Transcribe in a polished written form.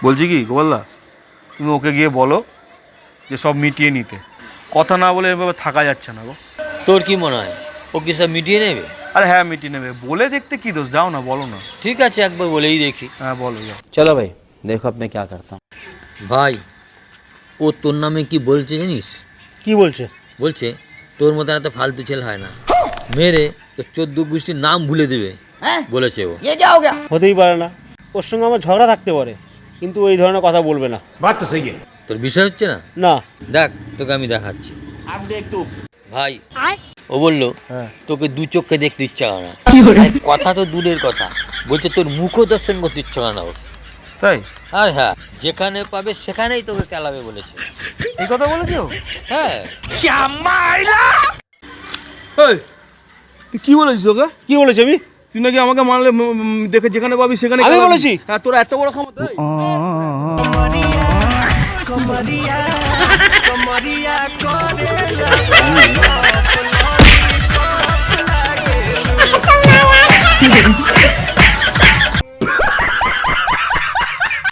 বলছি কি গোপালদা, তুমি ওকে গিয়ে বলো যে সব মিটিয়ে নিতে। কথা না বলে এভাবে থাকা যাচ্ছে না গো। তোর কি মনে হয় ও কি সব মিটিয়ে নেবে? আরে হ্যাঁ, মিটিয়ে নেবে। বলে দেখতে কি দোষ, যাও না, বলো না। ঠিক আছে, একবার বলেই দেখি। হ্যাঁ বলো, যাও। चलो भाई देखो अब मैं क्या करता हूँ। ভাই, ও তোর নামে কি বলছে জানিস? কি বলছে? বলছে তোর মতন এত ফালতু ছেলে হয় না, মেরে তোর 14 গোষ্ঠীর নাম ভুলে দেবে বলেছে ও। হতেই পারে না, ওর সঙ্গে আমার ঝগড়া থাকতে পারে, কিন্তু ওই ধরনের কথা বলবে না। তোর বিষয় হচ্ছে না? না। দেখ তোকে আমি দেখাচ্ছি। ভাই, ও বললো হ্যাঁ। তোকে দু চোখে দেখতে ইচ্ছা হয় না। আর কথা তো দূরের কথা, বলছে তোর মুখও দর্শন করতে ইচ্ছা হয় না ওর। তাই? আর হ্যাঁ, যেখানে পাবে সেখানেই তোকে খেলাবে বলেছে। এই কথা বলেছে ও? হ্যাঁ। এই, তুই কি বলেছিস ওকে? কি বলেছি আমি? তুই নাকি আমাকে মানলে দেখে যেখানে পাবি সেখানে আমি খেলাবি। বলেছি? হ্যাঁ, তোর এত বড় ক্ষমতা? এই?